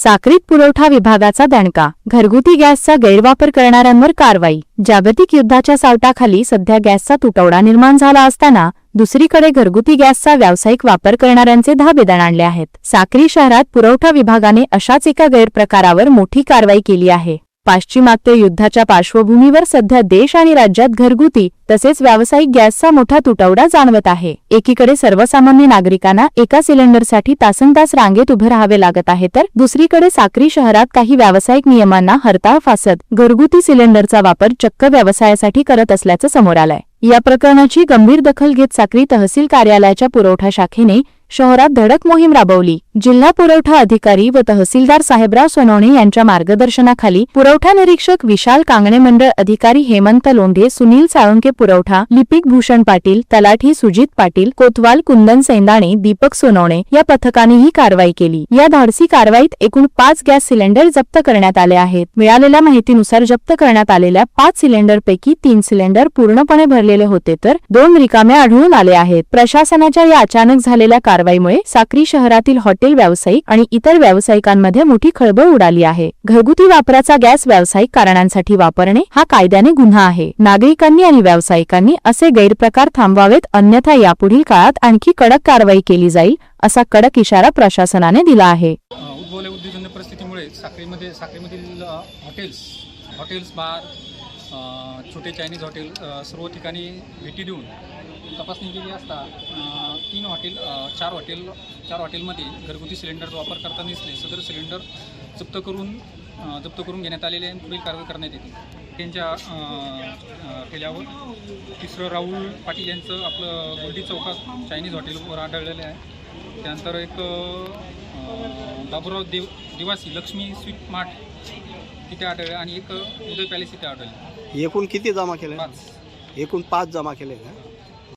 साक्रीत पुरवठा विभागाचा दणका, घरगुती गॅसचा गैरवापर करणाऱ्यांवर कारवाई। जागतिक युद्धाच्या सावटाखाली सध्या गॅसचा तुटवडा निर्माण झाला असताना दुसरीकडे घरगुती गॅसचा व्यावसायिक वापर करणाऱ्यांचे धाबेदण आणले आहेत। साक्री शहरात पुरवठा विभागाने अशाच एका गैरप्रकारावर मोठी कारवाई केली आहे। पाश्चिमात्य युद्धाच्या पार्श्वभूमीवर सध्या देश आणि राज्यात घरगुती तसेच व्यावसायिक गॅसचा मोठा तुटवडा जाणवत आहे। एकीकडे सर्वसामान्य नागरिकांना एका सिलेंडरसाठी तासनतास रांगेत उभे राहावे लागत आहे, तर दुसरीकडे साक्री शहरात काही व्यावसायिक नियमांना हरताळ फासत घरगुती सिलेंडरचा वापर चक्क व्यवसायासाठी करत असल्याचं समोर आलंय। या प्रकरणाची गंभीर दखल घेत साक्री तहसील कार्यालयाच्या पुरवठा शाखेने शहरात धडक मोहीम राबवली। जिल्हा पुरवठा अधिकारी व तहसीलदार साहेबराव सोनवणे यांच्या मार्गदर्शनाखाली पुरवठा निरीक्षक विशाल कांगणे, मंडळ अधिकारी हेमंत लोंढे, सुनील साळुंके, पुरवठा लिपिक भूषण पाटील, तलाठी सुजित पाटील, कोतवाल कुंदन सैंदाणे, दीपक सोनवणे या पथकाने ही कारवाई केली। या धाडसी कारवाईत एकूण 5 गॅस सिलेंडर जप्त करण्यात आले आहेत। मिळालेल्या माहितीनुसार जप्त करण्यात आलेल्या 5 सिलेंडरपैकी 3 सिलेंडर पूर्णपणे भरलेले होते, तर 2 रिकामे आढळून आले आहेत। प्रशासनाच्या या अचानक झालेल्या कारवाईमुळे साक्री शहरातील हॉटेल व्यावसायिक आणि इतर व्यावसायिकांमध्ये मोठी खळबळ उडाली आहे। घरगुती वापराचा गॅस व्यावसायिक कारणांसाठी वापरणे हा कायद्याने गुन्हा आहे। नागरिकांनी आणि व्यावसायिकांनी असे गैरप्रकार थांबवावेत, अन्यथा यापुढील काळात आणखी कडक कारवाई केली जाईल, असा कडक इशारा प्रशासनाने दिला आहे। उद्योजन्य परिस्थितीमुळे साक्रीमधील हॉटेल्स, बार, छोटे चायनीज हॉटेल सर्व ठिकाणी भेटी देऊन तपासणी केली असता 4 हॉटेलमध्ये घरगुती सिलेंडरचा वापर करताना दिसले। सदर सिलेंडर जप्त करून घेण्यात आलेले आणि पुढील कारवाई करण्यात येते। त्यांच्या केल्यावर तिसरं राहुल पाटील यांचं आपलं गोल्डी चौकात चायनीज हॉटेलवर आढळलेलं आहे। त्यानंतर एक बाबूराव दिवासी लक्ष्मी स्वीट मार्ट तिथे आढळले आणि एक उदय पॅलेस इथे आढळले। एकूण किती जमा केले? 5 एकूण 5 जमा केले का?